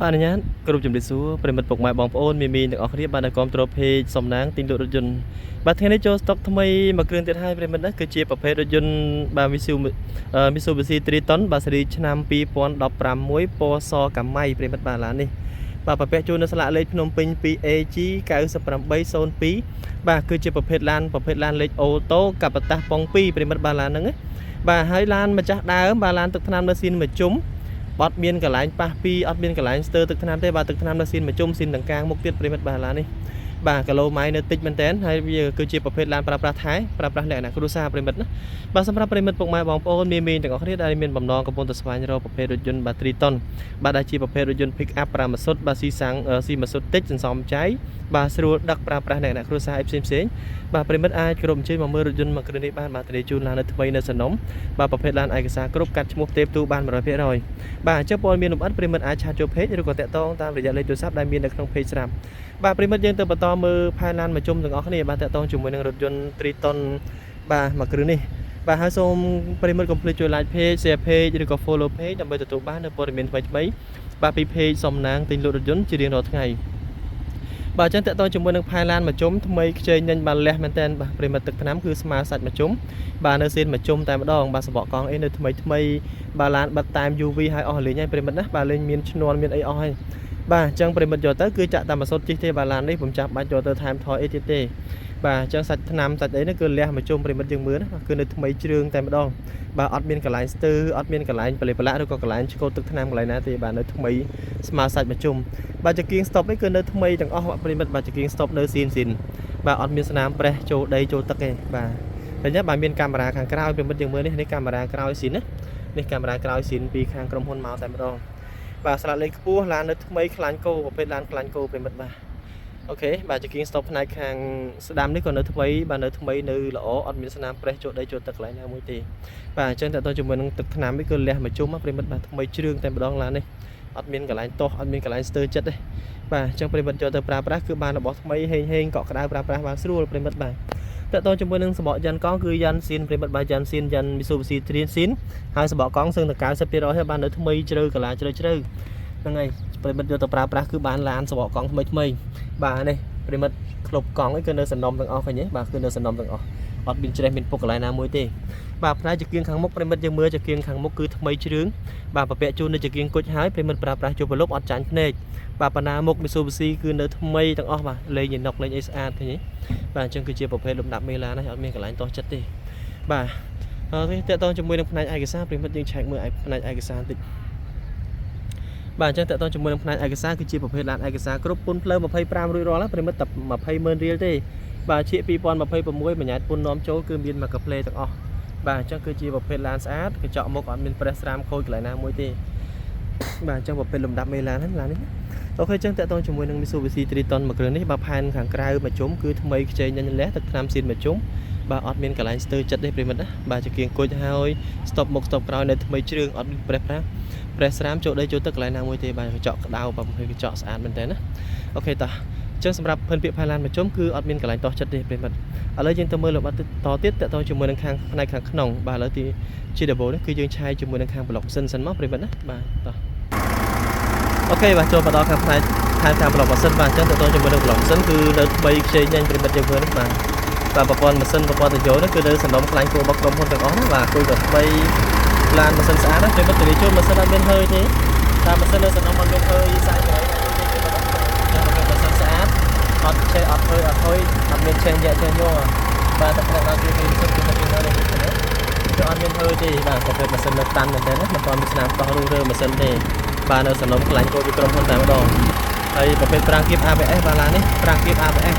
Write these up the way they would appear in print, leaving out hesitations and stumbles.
បាទអញ្ញគ្រប់ជំរាបសួរប្រិមិត្តពុកម៉ែបងប្អូនមីទាំងអស់គ្នាបានតែគាំទ្រពេកសំណាងទិញលក់រថយន្តបាទថ្ងៃនេះចូលស្តុកថ្មីមួយគ្រឿងទៀតហើយប្រិមិត្តណាគឺជាប្រភេទរថយន្តបាទ Mitsubishi Triton បាទស៊េរីឆ្នាំ2016មួយពណ៌សកាម៉ៃប្រិមិត្តបាទឡាននេះបាទប្រភេទជួននៅស្លាកលេខភ្នំពេញ 2AG 9802បាទគឺជាប្រភេទឡានលេខអូតូកាប៉ាតាសប៉ុង2ប្រិមិត្តបាទឡានហ្នឹងបាទហើយឡានម្ចាស់ដើមបាទឡានទឹកថ្នាំនៅស៊ីនមួយជុំអត់មានកន្លែងប៉ះពីអត់មានកន្លែងស្ទើរទឹកថ្នាំទេបាទទឹកថ្នាំនៅស៊ីនមួយជុំស៊ីនទាំងកាងមុខទៀតប្រិមិត្តបាទឡាននេះបាទគីឡូម៉ៃល៍នៅតិចមែនតើហើយវាគឺជាប្រភេទឡានប្រើប្រាស់ថែប្រើប្រាស់លក្ខណៈគ្រួសារប្រិមិត្តណាបាទសម្រាប់ប្រិមិត្តពុកម៉ែបងប្អូនមានទាំងអស់គ្នាដែលមានបំណងកំពុងតែស្វែងរកប្រភេទរថយន្តបាទ Triton បាទដែលជាប្រភេទរថយន្ត pick up 5ម៉ាស៊ុតបាទស៊ីសាំងស៊ីម៉ាស៊ុតតិចសន្សំចៃបាទស្រួលដឹកប្រើប្រាស់លក្ខណៈគ្រួសារផ្សេងបាទប្រិមិត្តអាចគ្រប់អញ្ជើញមកមើលរថយន្តមួយគ្រឿងនេះបានបាទធានាជូនឡាននៅថ្មីនៅសំណុំបាទប្រភេទឡានឯកសារគ្រប់កាត់ឈ្មោះផ្ទេរទូបាន 100% បាទអញ្ចឹងព័ត៌មានលម្អិតប្រិមិត្តអាចឆាតចូល page ឬក៏តាក់ទងតាមរយៈលេខទូរស័ព្ទដែលមាននៅក្នុង page ស្រាប់បាទប្រិមិត្តយើងទៅបន្តមើលផែនឡានមួយជុំទាំងអស់គ្នាបាទតាក់ទងជាមួយនឹងរថយន្ត Triton បាទមួយគ្រឿងនេះបាទហើយសូមប្រិមិត្តកុំភ្លេចជួយ like page share page ឬក៏ follow page ដើម្បីទទួលបាននូវព័ត៌មានថ្មីៗបាទពី page សំណាងទិញលក់រថយន្តជារៀងរាល់ថ្ងៃបាទអញ្ចឹងតើតើជាមួយនឹងផែនឡានមួយជុំថ្មីខ្ចីញញបានលះមែនតើបាទប្រិមិត្តទឹកថ្នាំគឺស្មើសាច់មួយជុំបាទនៅសៀនមួយជុំតែម្ដងបាទសបកកង់អីនៅថ្មីបាទឡានបិទតាម UV ហើយអស់លេងហើយប្រិមិត្តណាបាទលេងមានឈ្នន់មានអីអស់ហើយបាទអញ្ចឹងប្រិមិត្តយកទៅគឺចាក់តាមម៉ាស៊ុតជិះទេបាទឡាននេះผมចាំបាច់យកទៅថែមថយអីទៀតទេបាទអញ្ចឹងសាច់ថ្នាំសាច់អីនេះគឺលះមួយជុំប្រិមិត្តយើងមើលណាគឺនៅថ្មីជ្រឿងតែម្ដងបាទអត់មានកន្លែងស្ទើរអត់មានកន្លែងប្រឡាក់ឬក៏កន្លែងឆ្កូតទឹកថ្នាំកន្លែងណាទេបាទនៅថ្មីស្មើសាច់មួយជុំបាទចង្គៀង stop នេះគឺនៅថ្មីទាំងអស់ប្រិមិត្តបាទចង្គៀង stop នៅស៊ីនបាទអត់មានស្នាមប្រេះចូលដីចូលទឹកទេបាទឃើញទេបាទមានកាមេរ៉ាខាងក្រោយប្រិមិត្តយើងមើលនេះកាមេរ៉ាក្រោយស៊ីនណានេះកាមេរ៉ាក្រោយស៊ីនពីខាងក្រុមហ៊ុនមកតែម្ដងបាទស្លាកលេខខ្ពស់ឡាននៅថ្មីខ្លាញ់គោប្រភេទឡានខ្លាញ់គោប្រិមិត្តបាទអូខេបាទចង្គៀង stop ផ្នែកខាងស្ដាំនេះក៏នៅថ្មីបាទនៅថ្មីនៅល្អអត់មានស្នាមប្រេះចូលដីចូលទឹកកន្លែងណាមួយទេបាទអញ្ចឹងតើតើជាមួយនឹងទឹកថ្នាំនេះគឺលះមួយជុំប្រិមិត្តបាទថ្មីជ្រឿងតែម្ដងឡាននេះអត់មានកន្លែងទាស់អត់មានកន្លែងស្ទើរចិត្តទេបាទអញ្ចឹងប្រិមិត្តយកទៅប្រើប្រាស់គឺបានរបស់ថ្មីហេងកក់ក្ដៅប្រើប្រាស់បានស្រួលប្រិមិត្តបាទតើតើជាមួយនឹងសបកយ៉ាន់កង់គឺយ៉ាន់ស៊ីនប្រិមិត្តបាទយ៉ាន់ស៊ីនយ៉ាន់ Mitsubishi Triton ហើយសបកកង់សឹងតែ 90% ហើយបាននៅថ្មីជ្រៅកន្លាជ្រៅហ្នឹងហើយប្រិមិត្តយកទៅប្រើប្រាស់គឺបានឡានសបកកង់ថ្មីបាទនេះប្រិមិត្តក្លុបកង់នេះគឺនៅសំណុំទាំងអស់ឃើញទេបាទគឺនៅសំណុំទាំងអស់អត់មានច្រេះមានពុកកន្លែងណាមួយទេបាទផ្នែកចង្គៀងខាងមុខប្រិមិត្តយើងមើលចង្គៀងខាងមុខគឺថ្មីជ្រឿងបាទប្រពាក់ជូននៅចង្គៀងគុជហើយប្រិមិត្តប្រើប្រាស់ជួបប្រលប់អត់ចាញ់ភ្នែកបាទបណ្ណាមុខ Mitsubishi គឺនៅថ្មីទាំងអស់បាទលេងញ៉ុកលេងអីស្អាតឃើញទេបាទអញ្ចឹងគឺជាប្រភេទលំដាប់មេឡានហើយអត់មានកន្លែងទាស់ចិត្តទេបាទហើយតើតើជាមួយនឹងផ្នែកឯកសារប្រិមិត្តយើងឆែកមើលផ្នែកឯកសារបន្តិចបាទអញ្ចឹងតើតើជាមួយនឹងផ្នែកឯកសារគឺជាប្រភេទឡានឯកសារគ្រប់ពន្ធផ្លូវ25រួចរាល់ហើយប្រិមិត្តតែ200,000រៀលទេបាទជា2026បញ្ញត្តិពន្ធនាំចូលគឺមានមកកាផ្លេទាំងអស់បាទអញ្ចឹងគឺជាប្រភេទឡានស្អាតកញ្ចក់មុខអត់មានប្រេះស្រាមខូចកន្លែងណាមួយទេបាទអញ្ចឹងប្រភេទលំដាប់មេឡានហ្នឹងឡាននេះអូខេអញ្ចឹងតើតើជាមួយនឹង Mitsubishi Triton មួយគ្រឿងនេះបាទផែនខាងក្រៅមួយជុំគឺថ្មីខ្ចីញញលះទឹកថ្នាំស៊ីនមួយជុំបាទអត់មានកន្លែងស្ទើរចិត្តទេប្រិមិត្តណាបាទចង្គៀងគុជហើយ stop មុខ stop ក្រោយនៅថ្មីជ្រឿងអត់មានប្រេះស្រាមចូលដីចូលទឹកកន្លែងណាមួយទេបាទកញ្ចក់ក្តៅបាទកញ្ចក់ស្អាតមែនតើណាអូខេតោះអញ្ចឹងសម្រាប់ភិនពាក្យផែនឡានមួយជុំគឺអត់មានកន្លែងទាស់ចិត្តទេប្រិមិត្តឥឡូវយើងទៅមើលលម្អិតតទៀតតទៅជាមួយនឹងខាងផ្នែកខាងក្នុងបាទឥឡូវទីជាដំបូងនេះគឺយើងឆាយជាមួយនឹងខាងប្លុកម៉ាស៊ីនសិនមកប្រិមិត្តណាបាទតោះអូខេបាទចូលមកដល់ខាងផ្នែកខាងប្លុកម៉ាស៊ីនបាទអញ្ចឹងទៅជាមួយនឹងប្លុកម៉ាស៊ីនគឺនៅថ្មីខ្ចីញញប្រិមិត្តយើងមើលនេះបាទប្រព័ន្ធម៉ាស៊ីនប្រព័ន្ធតយោនេះគឺនៅសំណុំខ្លាញ់គោរបស់ក្រុមហ៊ុនទាំងអស់ណាបាទគឺក៏ថ្មីឡានម៉ាស៊ីនស្អាតណាប្រិមិត្តទៅជួយម៉ាស៊ីនអត់មានហើយទេតាមម៉ាស៊ីននៅសំណុំអត់មានហើយសាច់កន្លែងណាមួយទេគឺម៉ាស៊ីនស្អាតអត់ឆេះអត់ហើយអត់មានឆេះញ៉ែញ័របាទតែផ្នែកដល់គឺមានសុទ្ធគឺនៅនេះគឺអត់មានហើយទេបាទប្រភេទម៉ាស៊ីននៅតាន់មែនទេណាមិនទាន់មានស្នាមតោះរុះរើម៉ាស៊ីនទេបាទនៅសំណុំខ្លាញ់គោពីក្រុមហ៊ុនតែម្ដងហើយប្រភេទប្រាំងគៀប ABS បាទឡាននេះប្រាំងគៀប ABS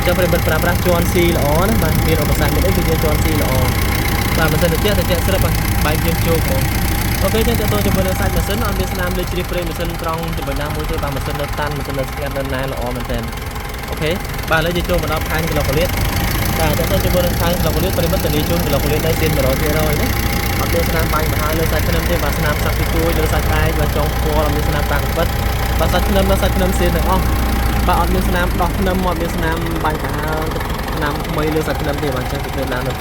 ចឹងប្រិមិត្តប្រើប្រាស់ជាន់ C ល្អណាបាទមានឧបសគ្គមានអីគឺយើងជាន់ C ល្អបាទម៉ាស៊ីនត្រជាក់ស្រាប់បែកយើងជោគហ្មងអូខេចឹងតើតើជាមួយនឹងសាច់ម៉ាស៊ីនអត់មានស្នាមលេចជ្រៀបព្រៃម៉ាស៊ីនត្រង់ចំណុចណាមួយទេបាទម៉ាស៊ីននៅតាន់ម៉ាស៊ីននៅស្ងាត់នៅណែល្អមែនតើអូខេបាទឥឡូវយើងចូលមកដល់ផែនគីឡូកាលីតបាទតើជាមួយនឹងផែនគីឡូកាលីតប្រិមិត្តធានាជូនគីឡូកាលីតនៅសៀន 100% ណាអត់មានស្នាមបាញ់បង្ហាញលើសាច់ធ្នឹមទេបាទស្នាមសាក់ទីទួយលើសាច់ដែកបាទចុងផ្គាល់អត់មានស្នាមតាំងបិទបាទសាច់ធ្នឹមសៀនទាំងអស់បាទអត់មានស្នាមដោះធ្នឹមអត់មានស្នាមបាញ់បង្ហាញថ្នាំថ្មីលើសាច់ធ្នឹមទេបាទអញ្ចឹងគឺឡាននោះ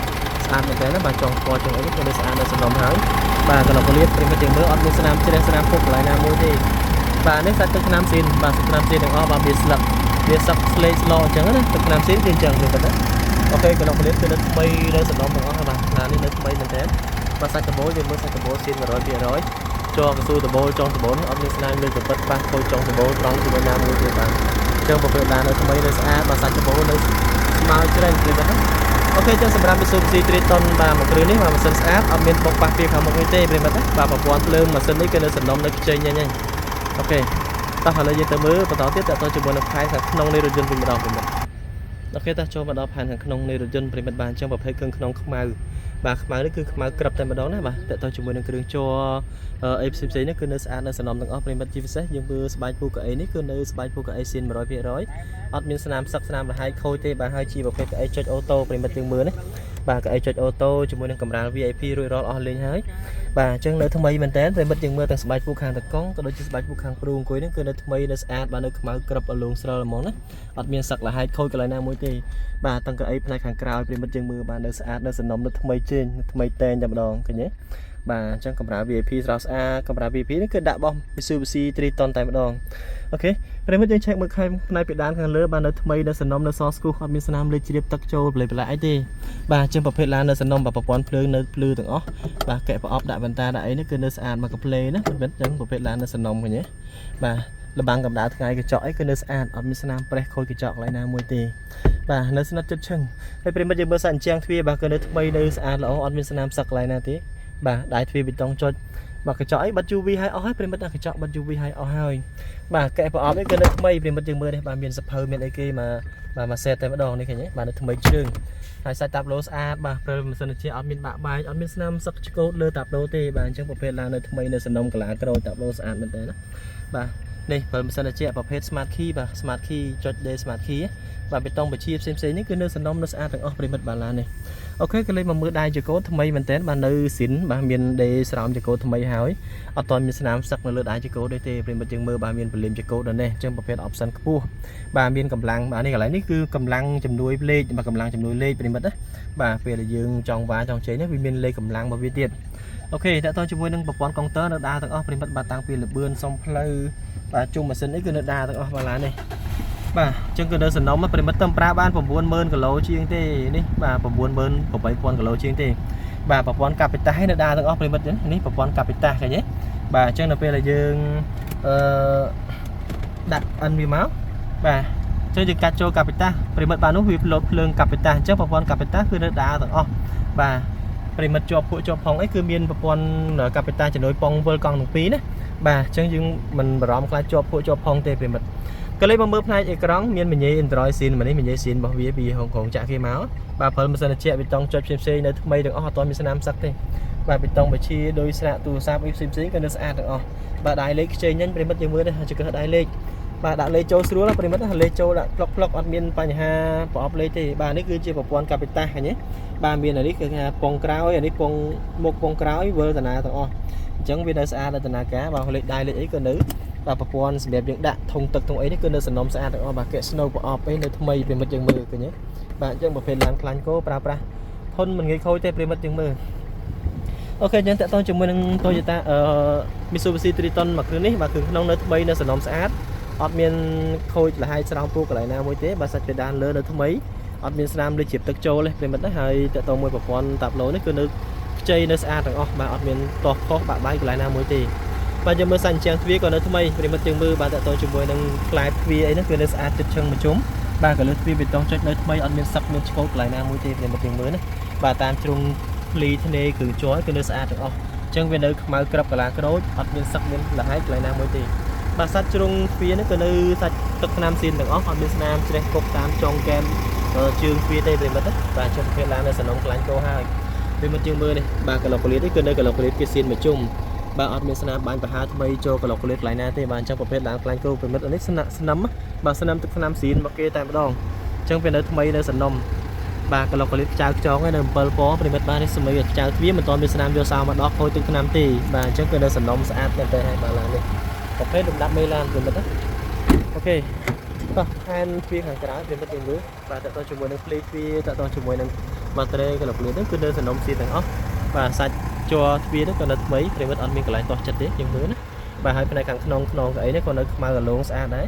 ស្អាតមែនតើណាបាទចុងផ្គាល់ចុងអីគឺស្អាតនៅសំណុំហើយបាទគីឡូកាលីតប្រិមិត្តយើងមើលអត់មានស្នាមជ្រះស្នាមពុកកន្លែងណាមួយទេ បាទនេះសាច់ទឹកថ្នាំស៊ីនបាទទឹកថ្នាំស៊ីនទាំងអស់បាទវាស្លឹកវាសឹកស្លេកស្លោអញ្ចឹងណាទឹកថ្នាំស៊ីនគឺអញ្ចឹងទេបាទណាអូខេកន្លងពលិតគឺនៅថ្មីនៅសំណុំទាំងអស់បាទណានេះនៅថ្មីមែនតើបាទសាច់ដបូលយើងមើលសាច់ដបូលស៊ីន 100% ចងកស៊ូដបូលចុងដបូលនេះអត់មានស្នាមលើកពិតប៉ះខូចចុងដបូលត្រង់ជាមួយណាមួយទេបាទអញ្ចឹងប្រភេទឡាននៅថ្មីនៅស្អាតបាទសាច់ដបូលនៅស្មើជ្រែងព្រមណាអូខេចឹងសម្រាប់ Mitsubishi Triton បាទមួយគ្រឿងនេះបាទម៉ាស៊ីនស្អាតអត់មានបុកប៉ះពីខាងមុខនេះទេព្រមណាបាទប្រព័ន្ធភ្លើងម៉ាស៊ីននេះគឺនៅសំណុំនៅខ្ចីញញអូខេតោះឥឡូវយើងទៅមើលបន្តទៀតតើតើជាមួយនឹងផែនខាងក្នុងនៃរថយន្តវិញម្ដងព្រមណាអូខេតោះចូលមកដល់ផែនខាងក្នុងនៃរថយន្តព្រមបាទអញ្ចឹងប្រភេទគ្រឿងក្នុងខ្មៅបាទខ្មៅនេះគឺខ្មៅក្របតែម្ដងណាបាទតើតើជាមួយនឹងគ្រឿងជ័រអីផ្សេងៗនេះគឺនៅស្អាតនៅសំណុំទាំងអស់ព្រមជាពិសេសយើងមើលស្បែកពូកៅអីនេះគឺនៅស្បែកពូកៅអីស៊ីន 100% អត់មានស្នាមសឹកស្នាមរហែកខូចទេបាទហើយជាប្រភេទកៅអីចុចអូតូព្រមយើងមើលណាបាទកៅអីចុចអូតូជាមួយនឹងកម្រាល VIP រួចរាល់អស់លេងហើយបាទអញ្ចឹងនៅថ្មីមែនតើប្រិមិត្តយើងមើលទាំងស្បែកពូខាងតកង់ក៏ដូចជាស្បែកពូខាងព្រូអង្គុយនេះគឺនៅថ្មីនៅស្អាតបាទនៅខ្មៅក្របអលងស្រិលហ្មងណាអត់មានសឹកលហែកខូចកន្លែងណាមួយទេបាទទាំងកៅអីផ្នែកខាងក្រោយប្រិមិត្តយើងមើលបាទនៅស្អាតនៅសំណុំនៅថ្មីជើងថ្មីតែងតែម្ដងឃើញទេបាទអញ្ចឹងកម្រាល VIP ស្រស់ស្អាតកម្រាល VIP នេះគឺដាក់របស់ Mitsubishi Triton តែម្ដងអូខេប្រិមិត្តយើងឆែកមើលខាងផ្នែកពីដានខាងលើបាទនៅថ្មីនៅសំណុំនៅសស្គូអត់មានស្នាមលេចជ្រាបទឹកចូលប្លែកៗអីទេបាទអញ្ចឹងប្រភេទឡាននៅសំណុំបាទប្រព័ន្ធភ្លើងនៅភ្លឺទាំងអស់បាទកែប្រអប់ដាក់វ៉ែនតាដាក់អីនេះគឺនៅស្អាតមកកាផ្លេណាប្រិមិត្តអញ្ចឹងប្រភេទឡាននៅសំណុំឃើញទេបាទលបាំងកម្ដៅថ្ងៃកញ្ចក់អីគឺនៅស្អាតអត់មានស្នាមប្រេះខូចកញ្ចក់កន្លែងណាមួយទេបាទនៅស្និតចិត្តឈឹងហើយប្រិមិត្តយើងមើលសាច់អញ្ចឹងទ្វារបាទគឺនៅថ្មីនៅស្អាតល្អអត់មានស្នាមសឹកកន្លែងណាទេបាទដៃទ្វារបេតុងចុចបាទកញ្ចក់អីបិទ UV ឲ្យអស់ហើយប្រិមិត្តកញ្ចក់បិទ UV ឲ្យអស់ហើយបាទកែប្រអប់នេះគឺនៅថ្មីប្រិមិត្តយើងមើលនេះបាទមានសភៅមានអីគេមកសេតតែម្ដងនេះឃើញទេបាទនៅថ្មីជើងហើយសាច់តាប់ឡូស្អាតបាទព្រិលម៉ាស៊ីនជាអត់មានបាក់បែកអត់មានស្នាមសឹកឆ្កូតលើតាប់ឡូទេបាទអញ្ចឹងប្រភេទឡាននៅថ្មីនៅសំណុំកន្លាក្រោយតាប់ឡូស្អាតមែនតើណាបាទនេះព្រិលម៉ាស៊ីនជាប្រភេទ Smart Key បាទ Smart Key ចុច D Smart Key បាទបេតុងបជាផ្សេងៗនេះគឺនៅសំណុំនៅស្អាតទាំងអស់ប្រិមិត្តបាទឡាននេះអូខេក៏លេខមកមើលដៃចកោថ្មីមែនតើបាទនៅស៊ីនបាទមានដេស្រោមចកោថ្មីហើយអត់ទាន់មានស្នាមសឹកនៅលើដៃចកោទេប្រិមិត្តយើងមើលបាទមានពលិមចកោដល់នេះអញ្ចឹងប្រភេទ option ខ្ពស់បាទមានកម្លាំងបាទនេះកន្លែងនេះគឺកម្លាំងជំនួយលេខបាទកម្លាំងជំនួយលេខប្រិមិត្តណាបាទពេលដែលយើងចង់វ៉ាចង់ជ័យនេះវាមានលេខកម្លាំងរបស់វាទៀតអូខេតើតើជាមួយនឹងប្រព័ន្ធកុងទ័រនៅដើរទាំងអស់ប្រិមិត្តបាទតាំងពីលបឿនសុំផ្លូវបាទជុំម៉ាស៊ីននេះគឺនៅដើរទាំងអស់បាទឡាននេះបាទអញ្ចឹងគឺនៅសំណុំប្រិមិត្តទៅប្រើបាន 90000 គីឡូជាងទេនេះបាទ 98000 គីឡូជាងទេបាទប្រព័ន្ធកាពីតាសនៅដើរទាំងអស់ប្រិមិត្តនេះប្រព័ន្ធកាពីតាសឃើញទេបាទអញ្ចឹងនៅពេលដែលយើងដាក់អិនវាមកបាទអញ្ចឹងយើងកាត់ចូលកាពីតាសប្រិមិត្តបាទនោះវាផ្លោតភ្លើងកាពីតាសអញ្ចឹងប្រព័ន្ធកាពីតាសគឺនៅដើរទាំងអស់បាទប្រិមិត្តជាប់ពួកជាប់ផងអីគឺមានប្រព័ន្ធកាពីតាសជំនួយប៉ងវិលកង់ទាំងពីរណាបាទអញ្ចឹងយើងមិនបារម្ភខ្លាចជាប់ពួកជាប់ផងទេប្រិមិត្តក៏លេខមកមើលផ្នែកអេក្រង់មានមញ៉េ Android Scene នេះមញ៉េ Scene របស់វាពីហុងកងចាក់គេមកបាទព្រិលម៉ាស៊ីនជាបេតុងចុចផ្សេងៗនៅថ្មីទាំងអស់អត់ទាន់មានស្នាមសឹកទេបាទបេតុងបជាដោយស្រាកទូរស័ព្ទផ្សេងៗក៏នៅស្អាតទាំងអស់បាទដៃលេខខ្ចីញញប្រិមិត្តយើងមើលនេះចង្កឹះដៃលេខបាទដាក់លេខចូលស្រួលប្រិមិត្តលេខចូលដាក់ផ្លុកអត់មានបញ្ហាប្រអប់លេខទេបាទនេះគឺជាប្រព័ន្ធកាពីតាសឃើញទេបាទមានអានេះគឺថាពងក្រោយអានេះពងមុខពងក្រោយវិលតាណាទាំងអស់អញ្ចឹងវានៅស្អាតដំណើរការបាទលេខដៃលេខអីក៏នៅបាទប្រព័ន្ធសម្រាប់យើងដាក់ធុងទឹកធុងអីនេះគឺនៅសំណុំស្អាតទាំងអស់បាទកែស្នូប្រអប់អីនៅថ្មីប្រិមិត្តយើងមើលឃើញទេបាទអញ្ចឹងប្រភេទឡានខ្លាញ់គោប្រើប្រាស់ធន់មិនងាយខូចទេប្រិមិត្តយើងមើលអូខេអញ្ចឹងតើតើជាមួយនឹង Toyota Mitsubishi Triton មួយគ្រឿងនេះបាទគ្រឿងក្នុងនៅថ្មីនៅសំណុំស្អាតអត់មានខូចលហើយស្រោមពូកន្លែងណាមួយទេបាទសាច់ពេដានលើនៅថ្មីអត់មានស្នាមលើជ្រាបទឹកចូលទេប្រិមិត្តណាហើយតើតើមួយប្រព័ន្ធតាប់ឡូនេះគឺនៅខ្ចីនៅស្អាតទាំងអស់បាទអត់មានតោះខុសបាក់បែកកន្លែងណាមួយទេបាទយើងមើលសាច់ជាងទ្វារក៏នៅថ្មីប្រិមិត្តយើងមើលបាទតើតើជាមួយនឹងផ្លែទ្វារអីហ្នឹងគឺនៅស្អាតចិត្តឈឹងមួយជុំបាទក៏លើទ្វារបេតុងចុចនៅថ្មីអត់មានសឹកមានឆ្កូតកន្លែងណាមួយទេប្រិមិត្តយើងមើលណាបាទតាមជ្រុងភ្លីធ្នេរគឺជ័រគឺនៅស្អាតទាំងអស់អញ្ចឹងវានៅខ្មៅក្របកន្លាក្រូចអត់មានសឹកមានលហែកកន្លែងណាមួយទេបាទសាច់ជ្រុងទ្វារនេះក៏នៅសាច់ទឹកថ្នាំស៊ីនទាំងអស់អត់មានស្នាមជ្រេះគប់តាមចុងកែមជើងទ្វារទេប្រិមិត្តណាបាទចុះប្រភេទឡាននៅសំណុំខ្លាញ់គោហើយប្រិមិត្តយើងមើលនេះបាទកន្លងកលៀតនេះគឺនៅកន្លងកលៀតគេស៊ីនមួយជុំបាទអត់មានស្នាមបាញ់ប្រហើថ្មីចូលកន្លងកលៀតកន្លែងណាទេបាទអញ្ចឹងប្រភេទឡានខ្លាញ់គោប្រិមិត្តនេះស្នឹមបាទស្នឹមទឹកថ្នាំស៊ីនមកគេតែម្ដងអញ្ចឹងវានៅថ្មីនៅសំណុំបាទកន្លងកលៀតខ្ចៅខ្ចងឯនៅ7ពណ៌ប្រិមិត្តបាទនេះសម័យខ្ចៅទ្វារមិនទាន់មានស្នាមយកសោមកដោះខូចទឹកថ្នាំទេបាទអញ្ចឹងគឺនៅសំណុំស្អាតតែតែហើយបាទឡាននេះប្រភេទលំដាប់មេឡានប្រិមិត្តណាអូខេតោះផែនទ្វារខាងក្រៅប្រិមិត្តយើងមើលបាទតើតើជាមួយនឹងភ្លេទ្វារតើតើជាមួយនឹងបាតេរីកន្លងកលៀតនេះគឺនៅសំណុំស៊ីនទាំងអស់បាទសាច់ជ័រទ្វារនេះក៏នៅថ្មីប្រិមិត្តអត់មានកន្លែងតោះចិត្តទេយើងមើលណា bà hai bên này càng nong cái ấy đấy còn nó mà lông xa đấy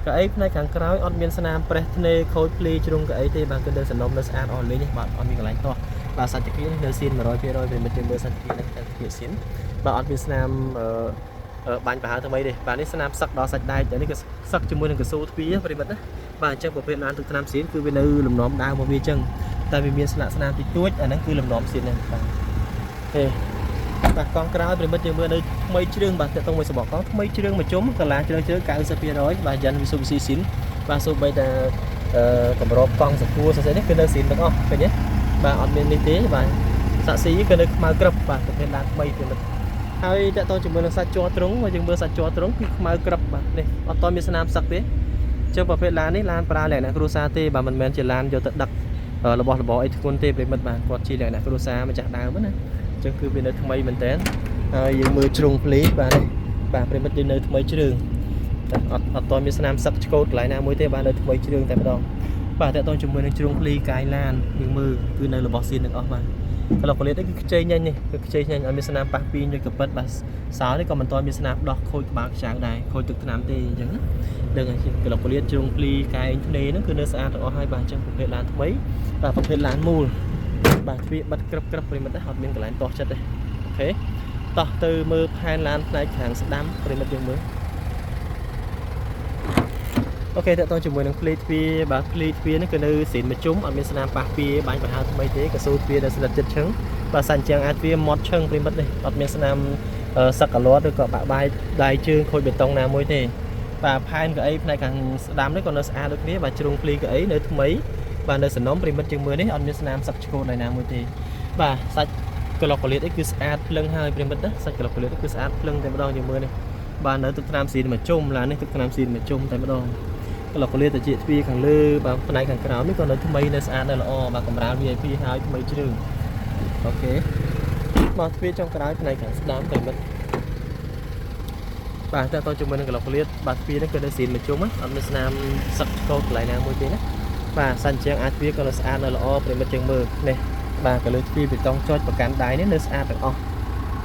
cái ấy này càng cào ọt miên snam pretne khôi pli chung cái ấy thì bà cứ đưa sản nông nó xa on lên nhé bạn on miên cái lạnh to bà sạch cái nơi xin mà rồi phía rồi về mình chơi mưa sạch kia này hiện xín bà ọt miên snam bạn bà hai thằng mấy đi bà đi snam sắc đỏ sạch đai cho nên cái sắc cho mưa là cái số phí á mất đấy bà trong bộ phim lan từ snam xín cứ bên ư lùm nóm đau mà vi chân tại vì miên snam thì chuối anh ấy cứ lùm nóm xín này thì bà con cái về mất chơi mưa nơi mấy chương bà sẽ tông mấy số bỏ có mấy chương mà chúng còn là chơi cả ở phía rồi bà dần vì xì xín bà số bây giờ cầm rộp con sẽ cua sẽ cái nơi xịn được không phải nhé bà on miền tế và xạ xí cái nơi mà grab và thực hiện là mây thì mình hai đã tôi chúng mình sa cho trúng và chúng mình sa cho trúng mà grab bà này ở tôi miền nam sắc thế trong bảo vệ lan ấy lan pra lại là cruza tê bà mình men chỉ lan vô tận đặc là bỏ ấy con tê về mình bà còn chỉ lại là cruza mà chặt đào mất này trong cứ bên nơi mây mình té dùng mưa trùng lý bà này bà bên bên nơi mây trường ở tôi miền nam sắc cốt lại nào mới thế bà nơi mây trường tại đó bà tại tôi chúng mình trùng lý cái lan những mưa cứ nơi là bỏ xin được mà kalau kulit itu kecil nih kecil nih ở miền Nam Papi như cặp bát sáu đấy còn mình tôi miền Nam đọc khôi bạc sáng này khôi thực Nam tây chẳng đừng kalau kulit chung pli cái này nó cứ nơi xa ở hai bàn trong hệ lan mấy và hệ lan mù bà bị bắt cấp mình đã học miền cái lan to chất đây ok to từ mưa hai lan này hàng sẽ đám mình dùng mới ok tại tôi chúng mình đang play phi bà play phi nó cứ nơi xịn mà chúng ở miền Nam Papi bán phải hai mấy thế cái số phi đã sẽ đặt chất trứng và sàn trang ai phi mót trứng phi mất đi ở miền Nam sắc cả lót được các bạn bay đài chương khôi bê tông nào mới thế và pan cái ấy này càng đám đấy còn nó xa được thế và chung phi cái ấy nơi thứ mấy và nơi sản nóng phi mất chừng mới đấy ở miền Nam sắc cô này nào mới thế và sạch cái lọc liệt ấy cứ xa lưng hai phi mất đó sạch cái lọc liệt cứ xa lưng tại bắt đầu chừng mới này và nơi thực Nam xịn mà chung là nơi thực Nam xịn mà chung tại bắt đầu cái lọc liệt chị phi càng lư và phần này càng cáo mấy còn nơi thứ mấy nơi xa nơi là o và cầm ráo VIP hai thứ mấy chứ ok mà phía trong cái này càng đám về mất bà ta tôi chúng mình cái lọc liệt bà phía nó cần xin một chung á ở miền Nam sắc câu lại nào mới thế và sàn trang ai phía còn là xa nơi là o để mất chừng mờ này bà cái lưới phi bị tông cho và cán đáy nên nơi xa được o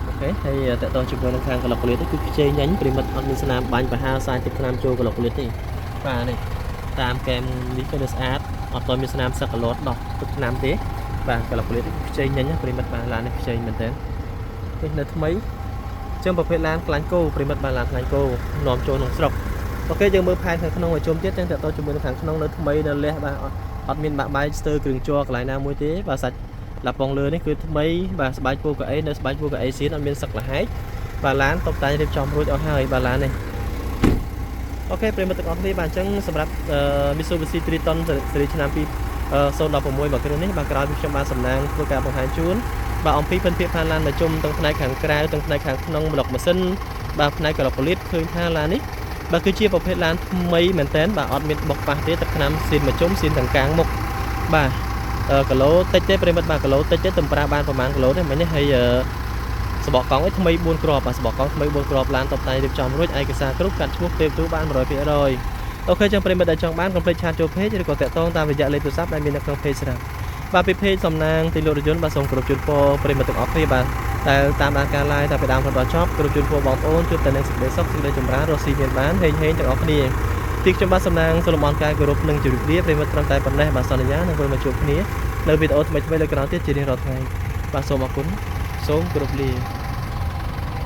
ok hay tại tôi chúng mình đang cái lọc liệt cứ chơi nhánh để mất ở miền Nam bán và hai sai từ Nam châu cái lọc liệt thì và này tam kem lý cái nước át ở tôi miền Nam sắc lót đỏ từ Nam thế và cái lọc liệt chơi nhánh nhá để mất bà là này chơi mình thế cái nơi thứ mấy trongประเภท lan clan cô ប្រិមិត្តបាន lan clan cô នាំចូលក្នុងស្រុកអូខេយើងមើលផែនខាងក្នុងឲ្យជុំទៀតចឹងតើតើជាមួយនឹងខាងក្នុងនៅថ្មីនៅលះបាទអត់មានបាក់បាយស្ទើរគ្រឿងជ័រកន្លែងណាមួយទេបាទសាច់ឡាប៉ងលើនេះគឺថ្មីបាទស្បែកពូកៅអីនៅស្បែកពូកៅអីសៀនអត់មានសឹកលហែកបាទ lan តុបតែងរៀបចំរួចអស់ហើយបាទ lan នេះអូខេប្រិមិត្តទាំងអស់គ្នាបាទអញ្ចឹងសម្រាប់ Mitsubishi Triton ស៊េរីឆ្នាំ2016បាទគ្រឿងនេះបាទក្រោយពីខ្ញុំបានសំណាងធ្វើការបង្ហាញជូនបាទអំពីពិនភាពផានឡានមកជុំទាំងផ្នែកខាងក្រៅទាំងផ្នែកខាងក្នុងប្លុកម៉ាស៊ីនបាទផ្នែកកឡុកប៉ូលីសឃើញថាឡាននេះបាទគឺជាប្រភេទឡានថ្មីមែនតើបាទអត់មានបុកប៉ះទេទឹកថ្នាំស៊ីនមកជុំស៊ីនទាំងកាងមុខបាទគីឡូតិចទេប្រិមិត្តបាទគីឡូតិចទេទំប្រើបានប្រហែលគីឡូទេមិញនេះហើយសបកកង់ថ្មី4គ្រាប់បាទសបកកង់ថ្មី4គ្រាប់ឡានតុបតែងរៀបចំរួចឯកសារគ្រប់កាត់ឈ្មោះទេទូបាន 100% អូខេចឹងប្រិមិត្តដែលចង់បានកុំភ្លេចឆាតចូល page ឬក៏តាក់ទងតាមរយៈលេខទូរស័ព្ទដែលមាននៅក្នុង page ស្រាប់បាទពី page សំណាងទីលោករយន្តបាទសូមគោរពជូនពរប្រិមិត្តទាំងអស់គ្នាបាទដែលតាមដានការ live តែពីដើមដល់ចប់គោរពជូនពរបងប្អូនជួបតែនឹងសេចក្តីសុខសេចក្តីចម្រើនរស់ស៊ីមានបានហេងទាំងអស់គ្នាទីខ្ញុំបាទសំណាងសូមលំអរកាយគោរពនិងជម្រាបលាប្រិមិត្តត្រឹមតែប៉ុណ្ណេះបាទសន្យានឹងវិលមកជួបគ្នានៅវីដេអូថ្មីៗលើក្រោយទៀតជារៀងរាល់ថ្ងៃបាទសូមអរគុណសូមគោរពលា